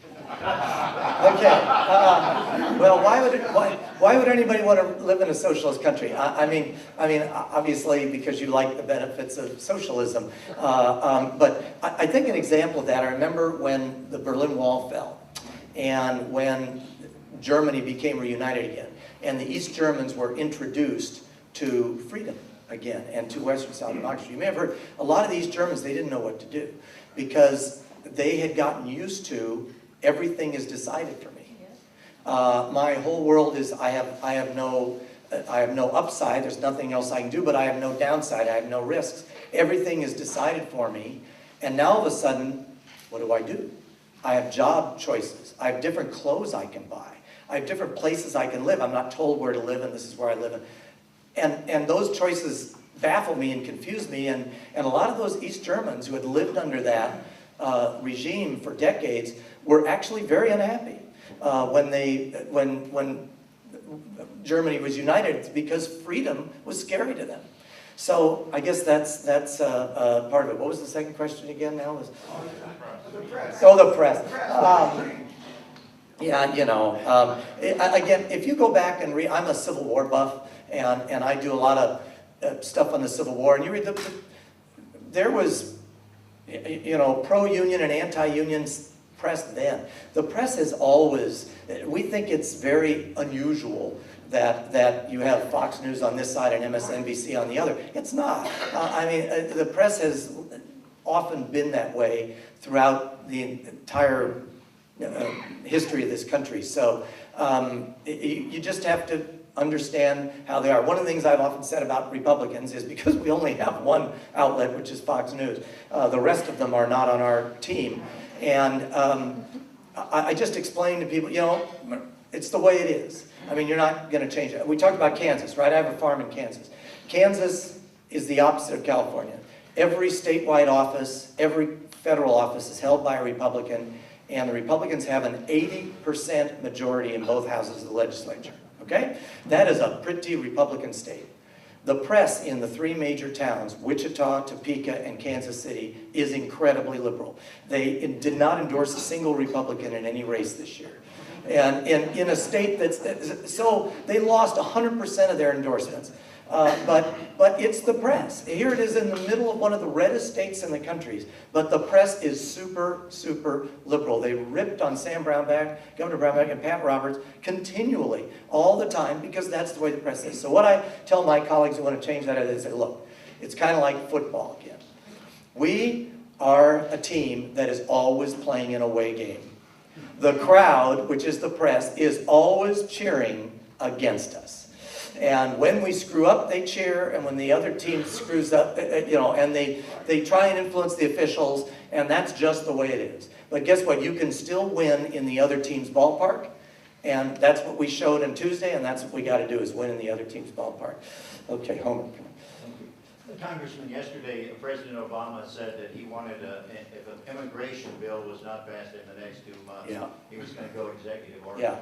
Okay. Well, why would anybody want to live in a socialist country? I mean, obviously because you like the benefits of socialism. But I think an example of that, I remember when the Berlin Wall fell, and when Germany became reunited again. And the East Germans were introduced to freedom again and to Western style democracy. You may have heard, a lot of these Germans, they didn't know what to do because they had gotten used to everything is decided for me. My whole world is, I have no upside, there's nothing else I can do, but I have no downside, I have no risks. Everything is decided for me, and now all of a sudden, what do? I have job choices, I have different clothes I can buy, I have different places I can live, I'm not told where to live and this is where I live. And those choices baffle me and confuse me, and a lot of those East Germans who had lived under that regime for decades were actually very unhappy when Germany was united, because freedom was scary to them. So I guess that's part of it. What was the second question again now? The press. Oh, the press. Yeah, you know, again, if you go back and read, I'm a Civil War buff, and I do a lot of stuff on the Civil War, and you read there was, you know, pro-union and anti-union press then. The press has always, we think it's very unusual that you have Fox News on this side and MSNBC on the other. It's not. I mean, the press has often been that way throughout the entire history of this country. So you just have to understand how they are. One of the things I've often said about Republicans is because we only have one outlet, which is Fox News, the rest of them are not on our team. And I just explain to people, you know, it's the way it is. I mean, you're not going to change it. We talked about Kansas, right? I have a farm in Kansas. Kansas is the opposite of California. Every statewide office, every federal office is held by a Republican, and the Republicans have an 80% majority in both houses of the legislature, okay? That is a pretty Republican state. The press in the three major towns, Wichita, Topeka, and Kansas City, is incredibly liberal. They did not endorse a single Republican in any race this year. And in a state that's, so they lost 100% of their endorsements. But it's the press. Here it is in the middle of one of the reddest states in the country, but the press is super, super liberal. They ripped on Sam Brownback, Governor Brownback, and Pat Roberts continually, all the time, because that's the way the press is. So what I tell my colleagues who want to change that is, they say, look, it's kind of like football again. We are a team that is always playing an away game. The crowd, which is the press, is always cheering against us. And when we screw up, they cheer, and when the other team screws up, you know, and they try and influence the officials, and that's just the way it is. But guess what? You can still win in the other team's ballpark, and that's what we showed on Tuesday, and that's what we got to do, is win in the other team's ballpark. Okay, Homer. Congressman, yesterday President Obama said that he wanted, if an immigration bill was not passed in the next 2 months, Yeah. he was going to go executive order. Yeah.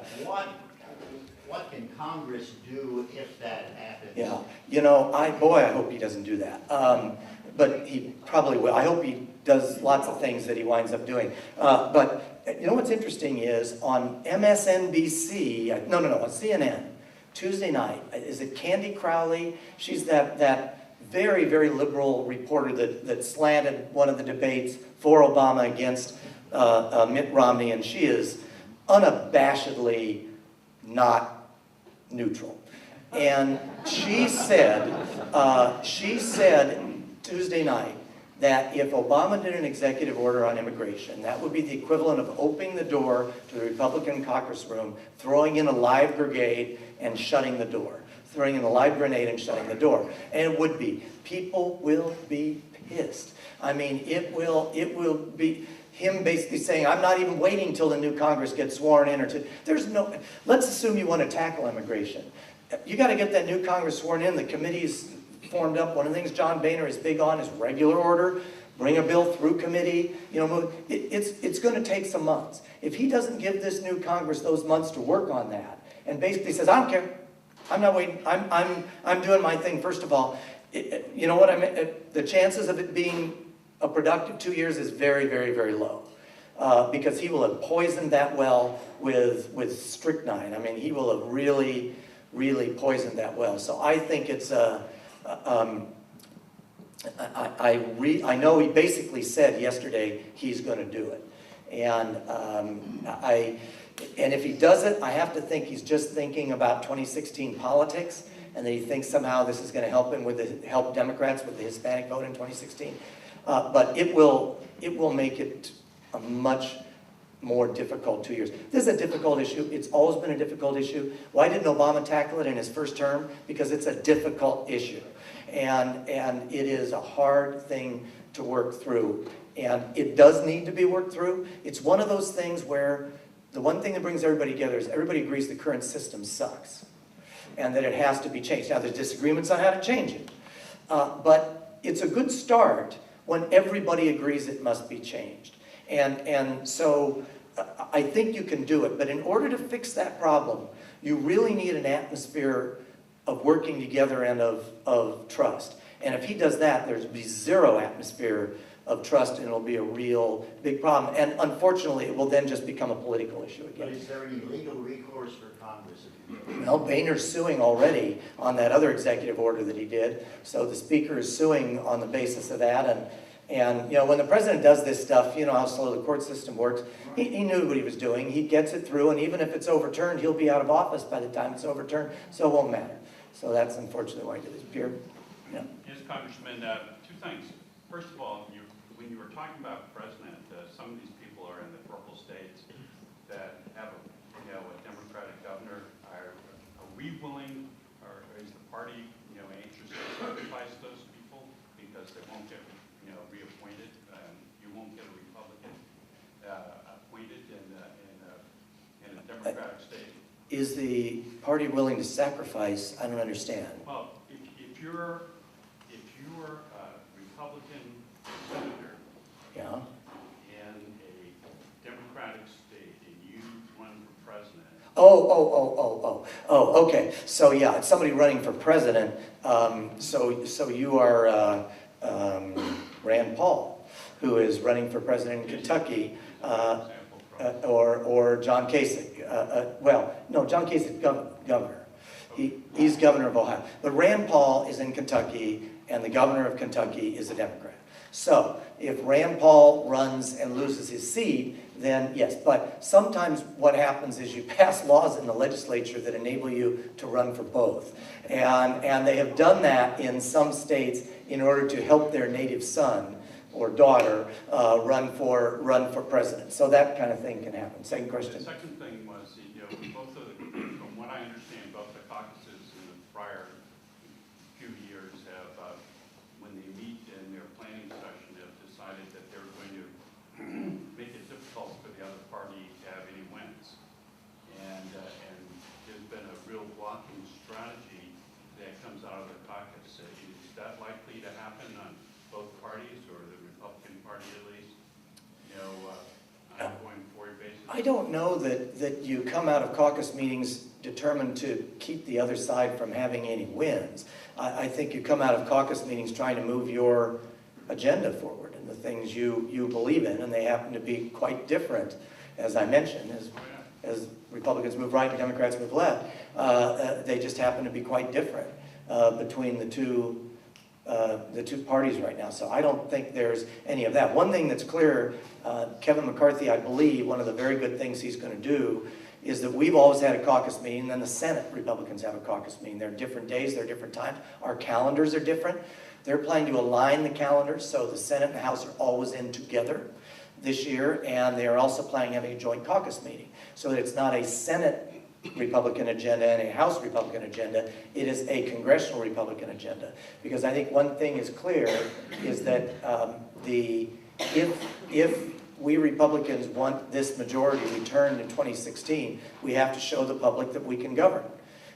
What can Congress do if that happens? Yeah, you know, I hope he doesn't do that. But he probably will. I hope he does lots of things that he winds up doing. But you know what's interesting is on MSNBC, on CNN, Tuesday night, is it Candy Crowley? She's that very, very liberal reporter that slanted one of the debates for Obama against Mitt Romney, and she is unabashedly not neutral. And she said Tuesday night that if Obama did an executive order on immigration, that would be the equivalent of opening the door to the Republican caucus room, throwing in a live brigade and shutting the door. Throwing in a live grenade and shutting the door. And it would be. People will be pissed. I mean, it will be him basically saying, I'm not even waiting till the new Congress gets sworn in, let's assume you want to tackle immigration. You got to get that new Congress sworn in. The committee's formed up. One of the things John Boehner is big on is regular order. Bring a bill through committee. You know, it's going to take some months. If he doesn't give this new Congress those months to work on that, and basically says, I don't care. I'm not waiting. I'm doing my thing. First of all, you know what I mean? The chances of it being a productive 2 years is very, very, very low, because he will have poisoned that well with strychnine. I mean, he will have really, really poisoned that well. So I think it's I know he basically said yesterday he's going to do it, and And if he does it, I have to think he's just thinking about 2016 politics, and that he thinks somehow this is going to help him help Democrats with the Hispanic vote in 2016. But it will make it a much more difficult 2 years. This is a difficult issue. It's always been a difficult issue. Why didn't Obama tackle it in his first term? Because it's a difficult issue. And it is a hard thing to work through. And it does need to be worked through. It's one of those things where the one thing that brings everybody together is everybody agrees the current system sucks and that it has to be changed. Now, there's disagreements on how to change it. But it's a good start when everybody agrees it must be changed. And so I think you can do it. But in order to fix that problem, you really need an atmosphere of working together and of trust. And if he does that, there's be zero atmosphere of trust, and it'll be a real big problem. And unfortunately, it will then just become a political issue But again. is there any legal recourse for Congress if you do? Well, Boehner's suing already on that other executive order that he did. So the speaker is suing on the basis of that. And you know, when the president does this stuff, you know how slow the court system works. He knew what he was doing. He gets it through, and even if it's overturned, he'll be out of office by the time it's overturned, so it won't matter. So that's unfortunately why he did this. Pierre? Yeah. Yes, Congressman, two things. First of all, when you were talking about president, some of these people are in the purple states that have a Democratic governor. Are we willing, or is the party anxious to sacrifice those people because they won't get reappointed? You won't get a Republican appointed in a Democratic state. Is the party willing to sacrifice? I don't understand. Well, if you're a Republican senator, Yeah. in a Democratic state and you run for president. Oh, okay. So yeah, it's somebody running for president. So you are Rand Paul, who is running for president in Kentucky, or John Kasich. Well, no, John Kasich, governor. He's governor of Ohio. But Rand Paul is in Kentucky, and the governor of Kentucky is a Democrat. So if Rand Paul runs and loses his seat, then yes. But sometimes what happens is you pass laws in the legislature that enable you to run for both. And they have done that in some states in order to help their native son or daughter run for president. So that kind of thing can happen. Second question. The second thing was, both of from what I understand, both the caucuses in the prior few years have, when they meet in their planning session, have decided that they're going to make it difficult for the other party to have any wins. And there's been a real blocking strategy that comes out of the caucus. Is that likely to happen on both parties, or the Republican Party at least, on a going forward basis? I don't know that you come out of caucus meetings determined to keep the other side from having any wins. I think you come out of caucus meetings trying to move your agenda forward and the things you believe in, and they happen to be quite different, as I mentioned, as Republicans move right and Democrats move left. They just happen to be quite different between the two parties right now. So I don't think there's any of that. One thing that's clear, Kevin McCarthy, I believe, one of the very good things he's going to do is that we've always had a caucus meeting, then the Senate Republicans have a caucus meeting. They're different days, they're different times. Our calendars are different. They're planning to align the calendars so the Senate and the House are always in together this year, and they are also planning on having a joint caucus meeting so that it's not a Senate Republican agenda and a House Republican agenda. It is a congressional Republican agenda. Because I think one thing is clear is that if we Republicans want this majority returned in 2016, we have to show the public that we can govern.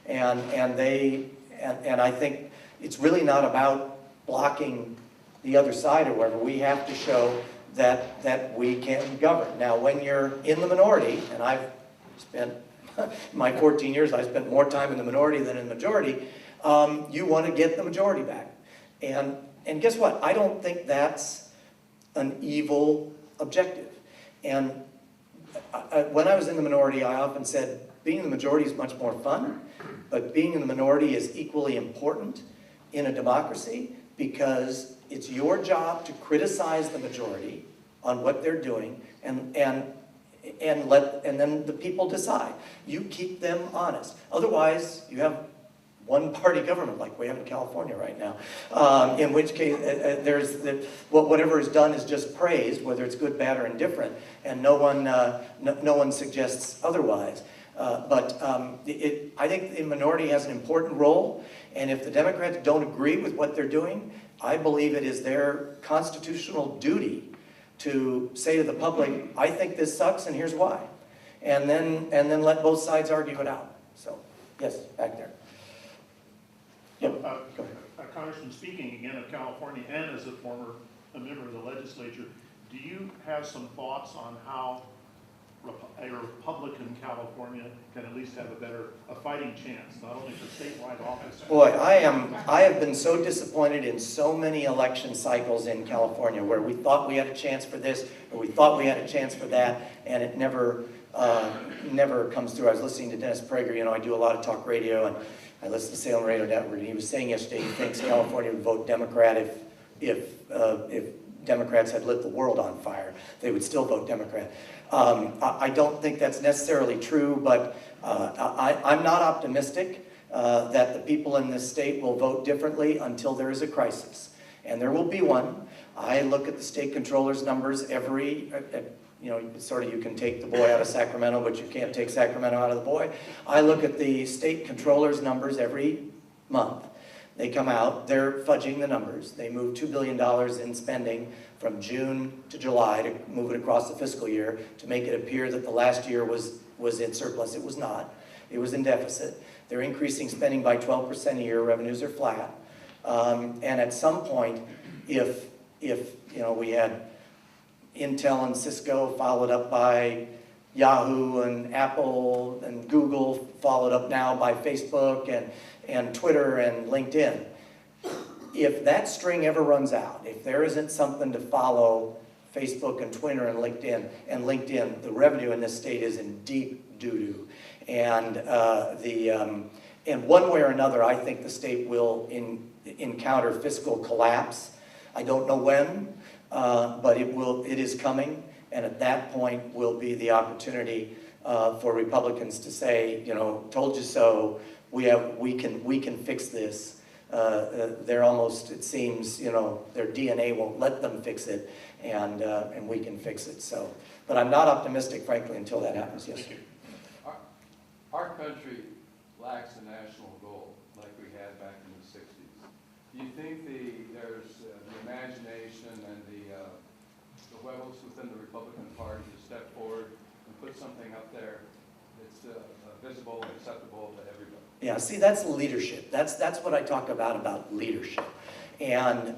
And I think it's really not about blocking the other side or whatever. We have to show that we can govern. Now, when you're in the minority, and I've spent my 14 years, I spent more time in the minority than in the majority, you want to get the majority back. And guess what? I don't think that's an evil objective. And when I was in the minority, I often said, being in the majority is much more fun, but being in the minority is equally important in a democracy because it's your job to criticize the majority on what they're doing, and and then the people decide. You keep them honest. Otherwise, you have one-party government like we have in California right now, in which case whatever is done is just praised, whether it's good, bad, or indifferent, and no one suggests otherwise. I think the minority has an important role, and if the Democrats don't agree with what they're doing, I believe it is their constitutional duty to say to the public, I think this sucks and here's why. And then let both sides argue it out. So, yes, back there. Yep. Go ahead. Congressman, speaking again of California and as a former member of the legislature, do you have some thoughts on how a Republican California can at least have a fighting chance, not only for statewide office? Boy, I have been so disappointed in so many election cycles in California where we thought we had a chance for this, or we thought we had a chance for that, and it never comes through. I was listening to Dennis Prager, I do a lot of talk radio, and I listened to Salem Radio Network, and he was saying yesterday he thinks California would vote Democrat if Democrats had lit the world on fire. They would still vote Democrat. I don't think that's necessarily true, but I'm not optimistic that the people in this state will vote differently until there is a crisis. And there will be one. I look at the state controller's numbers you can take the boy out of Sacramento, but you can't take Sacramento out of the boy. I look at the state controller's numbers every month. They come out, they're fudging the numbers. They move $2 billion in spending from June to July to move it across the fiscal year to make it appear that the last year was in surplus. It was not. It was in deficit. They're increasing spending by 12% a year. Revenues are flat. And at some point, if we had Intel and Cisco followed up by Yahoo and Apple and Google, followed up now by Facebook and Twitter and LinkedIn. If that string ever runs out, if there isn't something to follow Facebook and Twitter and LinkedIn, the revenue in this state is in deep doo-doo. And one way or another, I think the state will encounter fiscal collapse. I don't know when, but it is coming. And at that point will be the opportunity for Republicans to say, told you so. We can fix this. They're almost, it seems, their DNA won't let them fix it, and we can fix it. So, but I'm not optimistic, frankly, until that happens. Yes. Our country lacks a national goal like we had back in the '60s. Do you think there's the imagination and the wills within the Republican Party to step forward and put something up there that's visible and acceptable to everybody? Yeah, see, that's leadership. That's what I talk about leadership, and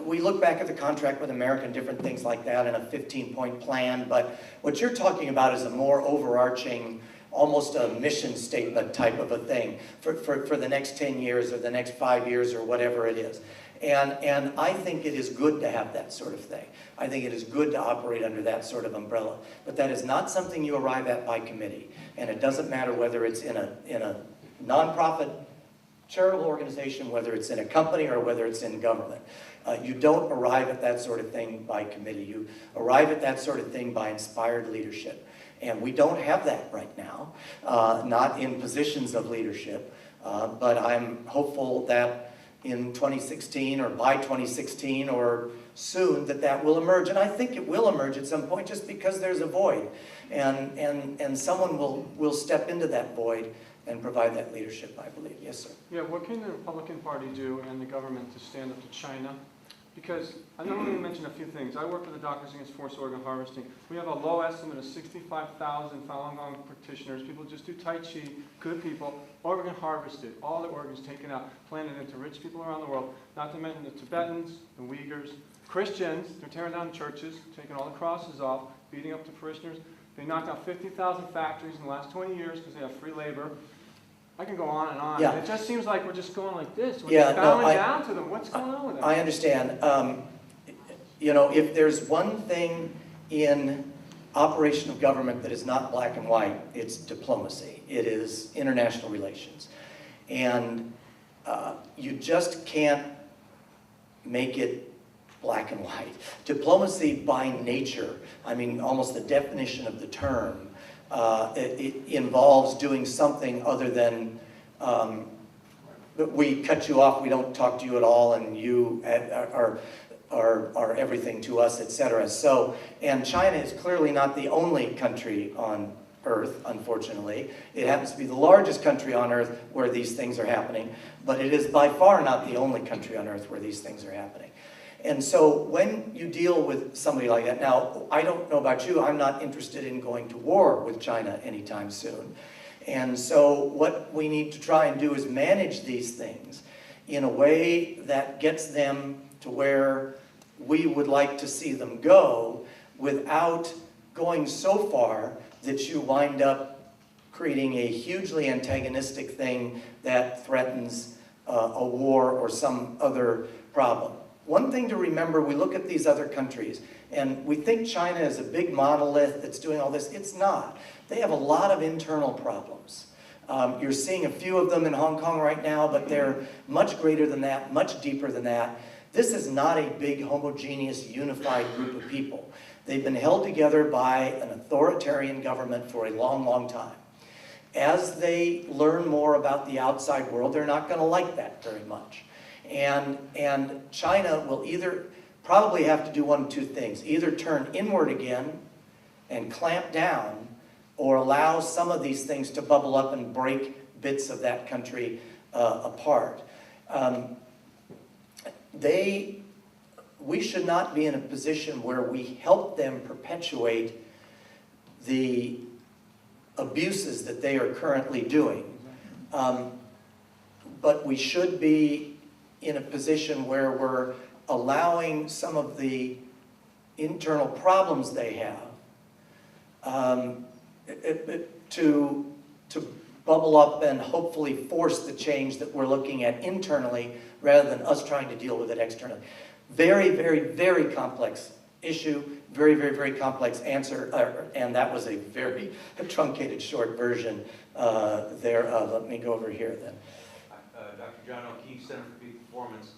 we look back at the contract with America and different things like that, and a 15-point plan. But what you're talking about is a more overarching, almost a mission statement type of a thing for the next 10 years or the next 5 years or whatever it is. And I think it is good to have that sort of thing. I think it is good to operate under that sort of umbrella. But that is not something you arrive at by committee. And it doesn't matter whether it's in a nonprofit charitable organization, whether it's in a company or whether it's in government. You don't arrive at that sort of thing by committee. You arrive at that sort of thing by inspired leadership. And we don't have that right now, not in positions of leadership. But I'm hopeful that in 2016 or by 2016 or soon that will emerge. And I think it will emerge at some point just because there's a void. And someone will step into that void and provide that leadership, I believe. Yes, sir. Yeah, what can the Republican Party do and the government to stand up to China? Because I know we mentioned a few things. I work with the Doctors Against Forced Organ Harvesting. We have a low estimate of 65,000 Falun Gong practitioners. People just do Tai Chi, good people, organ harvested, all the organs taken out, planted into rich people around the world, not to mention the Tibetans, the Uyghurs, Christians. They're tearing down churches, taking all the crosses off, beating up the parishioners. They knocked out 50,000 factories in the last 20 years because they have free labor. I can go on and on. Yeah. It just seems like we're just going like this. We're Yeah, just bowing down to them. What's going on with that? I understand. If there's one thing in operation of government that is not black and white, it's diplomacy. It is international relations. And you just can't make it black and white. Diplomacy by nature, I mean, almost the definition of the term, it involves doing something other than we cut you off, we don't talk to you at all, and you are everything to us, etc. So, and China is clearly not the only country on Earth, unfortunately. It happens to be the largest country on Earth where these things are happening, but it is by far not the only country on Earth where these things are happening. And so when you deal with somebody like that, now, I don't know about you, I'm not interested in going to war with China anytime soon. And so what we need to try and do is manage these things in a way that gets them to where we would like to see them go without going so far that you wind up creating a hugely antagonistic thing that threatens a war or some other problem. One thing to remember, we look at these other countries and we think China is a big monolith that's doing all this. It's not. They have a lot of internal problems. You're seeing a few of them in Hong Kong right now, but they're much greater than that, much deeper than that. This is not a big, homogeneous, unified group of people. They've been held together by an authoritarian government for a long, long time. As they learn more about the outside world, they're not going to like that very much. And China will either probably have to do one of two things. Either turn inward again and clamp down, or allow some of these things to bubble up and break bits of that country apart. We should not be in a position where we help them perpetuate the abuses that they are currently doing. But we should be in a position where we're allowing some of the internal problems they have to bubble up and hopefully force the change that we're looking at internally rather than us trying to deal with it externally. Very, very, very complex issue, very, very, very complex answer, and that was a very truncated short version thereof. Let me go over here then. Dr. John O'Keefe, Center for Peak Performance.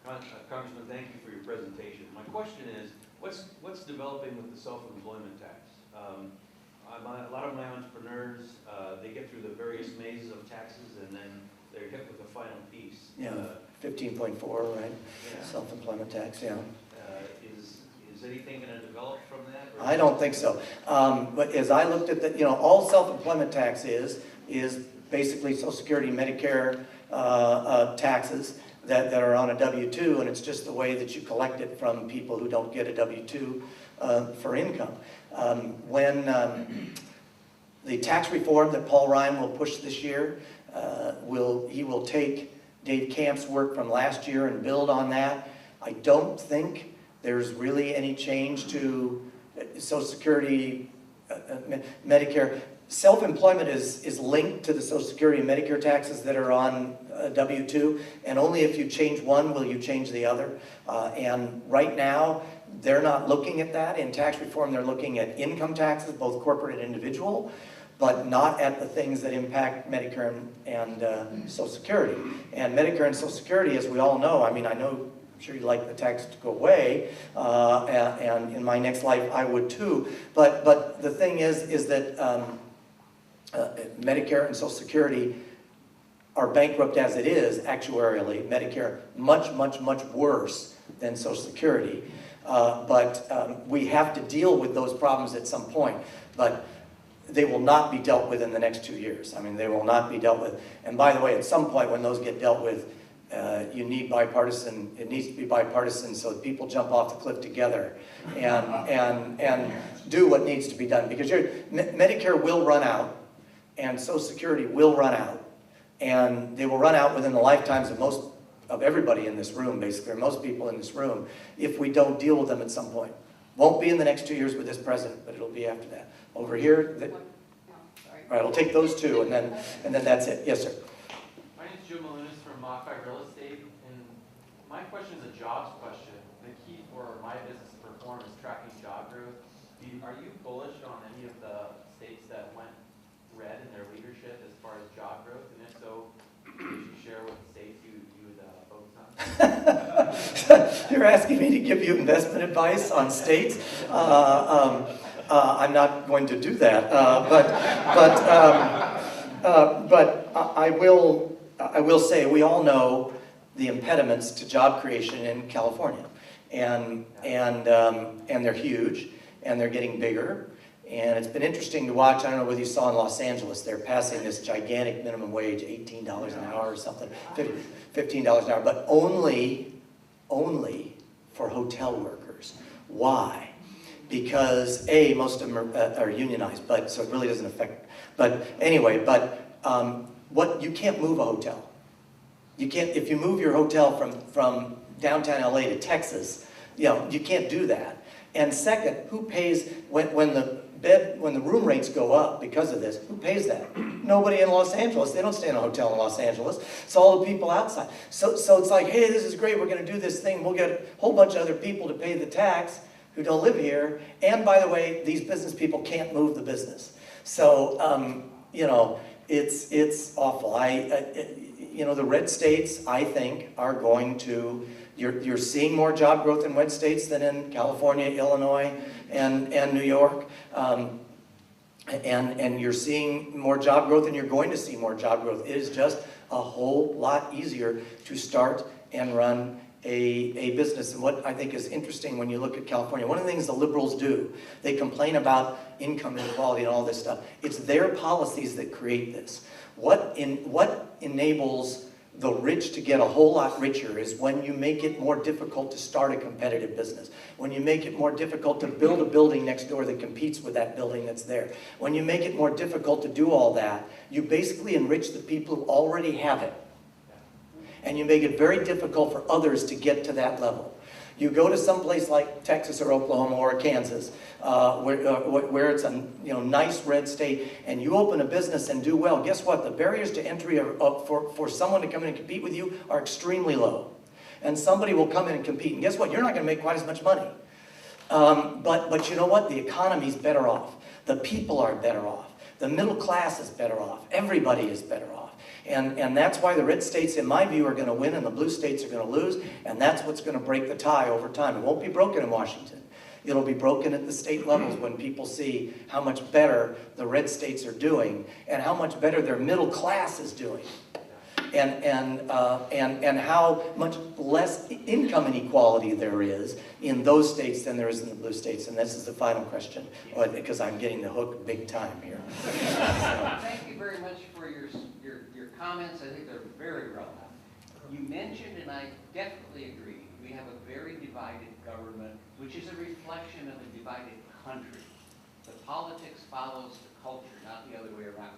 Congressman, thank you for your presentation. My question is, what's developing with the self-employment tax? A lot of my entrepreneurs, they get through the various mazes of taxes and then they're hit with the final piece. Yeah, 15.4, right? Yeah. Self-employment tax, yeah. Is anything going to develop from that? I don't think so. But as I looked at the, all self-employment tax is basically Social Security, Medicare taxes that are on a W-2, and it's just the way that you collect it from people who don't get a W-2 for income. When the tax reform that Paul Ryan will push this year, he will take Dave Camp's work from last year and build on that. I don't think there's really any change to Social Security, Medicare. Self-employment is linked to the Social Security and Medicare taxes that are on W-2, and only if you change one will you change the other. And right now, they're not looking at that. In tax reform, they're looking at income taxes, both corporate and individual, but not at the things that impact Medicare and Social Security. And Medicare and Social Security, as we all know, I mean, I'm sure you'd like the tax to go away, and in my next life I would too. But the thing is that Medicare and Social Security are bankrupt as it is actuarially. Medicare much, much, much worse than Social Security. But we have to deal with those problems at some point. But they will not be dealt with in the next 2 years. I mean, they will not be dealt with. And by the way, at some point when those get dealt with, you need bipartisan, it needs to be bipartisan so that people jump off the cliff together and do what needs to be done. Because Medicare will run out and Social Security will run out. And they will run out within the lifetimes of everybody in this room, basically, or most people in this room, if we don't deal with them at some point. Won't be in the next 2 years with this president, but it'll be after that. Over here, all right, I'll take those two, and then that's it. Yes, sir. My name is Joe Molinas from Modified Real Estate, and my question is a jobs question. The key for my business to perform is tracking job growth. Are you bullish on any of the states that went red in their leadership as far as job growth? And if so, could you share what states you would focus on? You're asking me to give you investment advice on states? I'm not going to do that, but I will say we all know the impediments to job creation in California, and they're huge, and they're getting bigger. And it's been interesting to watch. I don't know whether you saw in Los Angeles, they're passing this gigantic minimum wage, $18 an hour or something, $15 an hour, but only for hotel workers. Why? Because most of them are unionized, but so it really doesn't affect. But anyway, what you can't move a hotel. You can't, if you move your hotel from downtown LA to Texas, you can't do that. And second, who pays when the room rates go up because of this? Who pays that? Nobody in Los Angeles. They don't stay in a hotel in Los Angeles. It's all the people outside. So it's like, hey, this is great. We're going to do this thing. We'll get a whole bunch of other people to pay the tax who don't live here. And by the way, these business people can't move the business. So it's awful. The red states, I think, are going to. You're seeing more job growth in red states than in California, Illinois, and New York. And you're seeing more job growth, and you're going to see more job growth. It is just a whole lot easier to start and run a business. And what I think is interesting when you look at California, one of the things the liberals do, they complain about income inequality and all this stuff. It's their policies that create this. What enables the rich to get a whole lot richer is when you make it more difficult to start a competitive business. When you make it more difficult to build a building next door that competes with that building that's there. When you make it more difficult to do all that, you basically enrich the people who already have it. And you make it very difficult for others to get to that level. You go to some place like Texas or Oklahoma or Kansas, where it's a nice red state, and you open a business and do well. Guess what? The barriers to entry for someone to come in and compete with you are extremely low. And somebody will come in and compete, and guess what? You're not going to make quite as much money. But you know what? The economy's better off. The people are better off. The middle class is better off. Everybody is better off. And that's why the red states, in my view, are going to win and the blue states are going to lose. And that's what's going to break the tie over time. It won't be broken in Washington. It'll be broken at the state levels when people see how much better the red states are doing and how much better their middle class is doing. And how much less income inequality there is in those states than there is in the blue states. And this is the final question, because I'm getting the hook big time here. Thank you very much for your comments. I think they're very relevant. You mentioned, and I definitely agree, we have a very divided government, which is a reflection of a divided country. The politics follows the culture, not the other way around.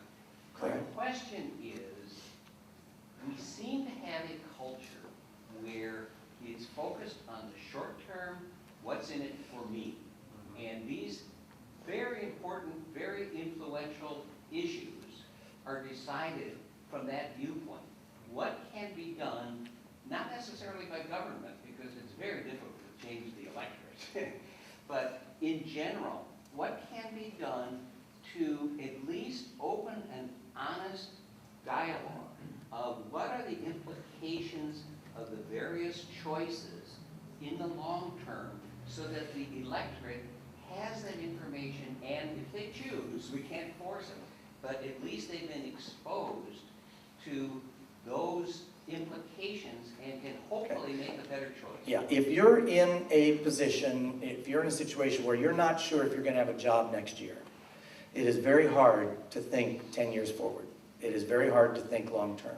Correct. The question is, we seem to have a culture where it's focused on the short term, what's in it for me. And these very important, very influential issues are decided from that viewpoint. What can be done, not necessarily by government, because it's very difficult to change the electorate, but in general, what can be done to at least open an honest dialogue of what are the implications of the various choices in the long term, so that the electorate has that information, and if they choose, we can't force them, but at least they've been exposed to those implications and can hopefully make a better choice. Yeah, if you're in a position, if you're in a situation where you're not sure if you're going to have a job next year, it is very hard to think 10 years forward. It is very hard to think long term.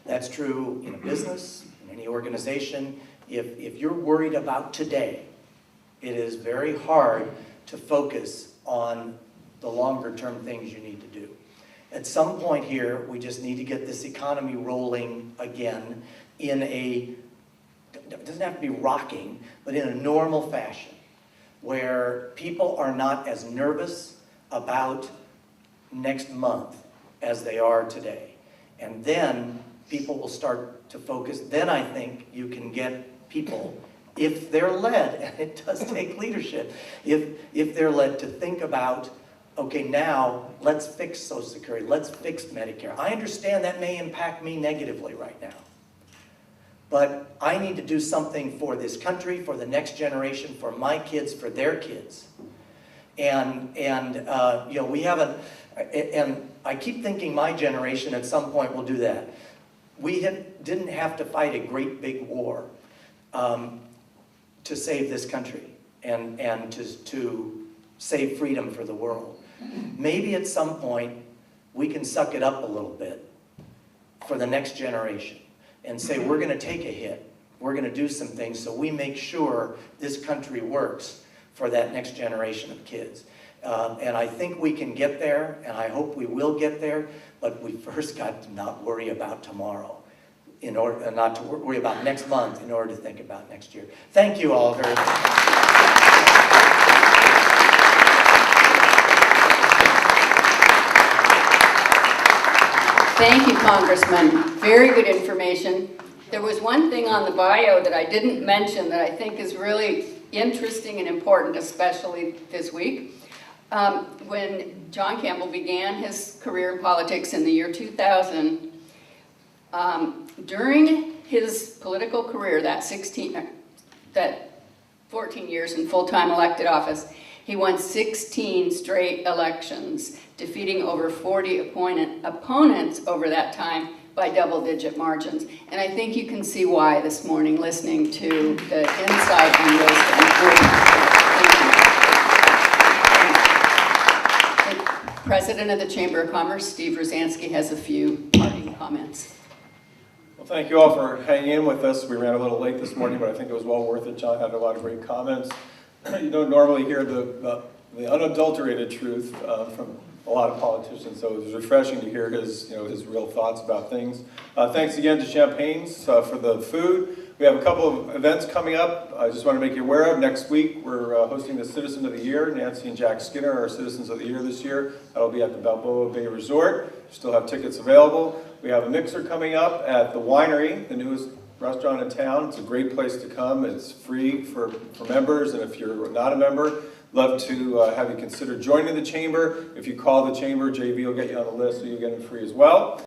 That's true in a business, in any organization. If you're worried about today, it is very hard to focus on the longer term things you need to do. At some point here, we just need to get this economy rolling again in a, it doesn't have to be rocking, but in a normal fashion, where people are not as nervous about next month as they are today. And then people will start to focus. Then I think you can get people, if they're led, and it does take leadership, if they're led to think about, okay, now let's fix Social Security, let's fix Medicare. I understand that may impact me negatively right now. but I need to do something for this country, for the next generation, for my kids, for their kids. And you know, we haven't, and I keep thinking my generation at some point will do that. We didn't have to fight a great big war to save this country and to save freedom for the world. Maybe at some point we can suck it up a little bit for the next generation and say we're going to take a hit. We're going to do some things so we make sure this country works for that next generation of kids. And I think we can get there, and I hope we will get there, but we first got to not worry about tomorrow, in order, and not to worry about next month in order to think about next year. Thank you all very much. Thank you, Congressman. Very good information. There was one thing on the bio that I didn't mention that I think is really interesting and important, especially this week. When John Campbell began his career in politics in the year 2000, during his political career, that 14 years in full-time elected office, he won 16 straight elections, defeating over 40 opponents over that time by double-digit margins. And I think you can see why this morning, listening to the insight on wisdom. The President of the Chamber of Commerce, Steve Rosansky, has a few parting comments. Well, thank you all for hanging in with us. We ran a little late this morning, but I think it was well worth it. John had a lot of great comments. You don't normally hear the unadulterated truth from a lot of politicians, so it was refreshing to hear his real thoughts about things. Thanks again to Champagne's for the food. We have a couple of events coming up. I just want to make you aware of. Next week, we're hosting the Citizen of the Year. Nancy and Jack Skinner are Citizens of the Year this year. That'll be at the Balboa Bay Resort. We still have tickets available. We have a mixer coming up at the Winery, the newest restaurant in town. It's a great place to come. It's free for members, and if you're not a member, love to have you consider joining the chamber. If you call the chamber, JV will get you on the list, so you'll get it free as well.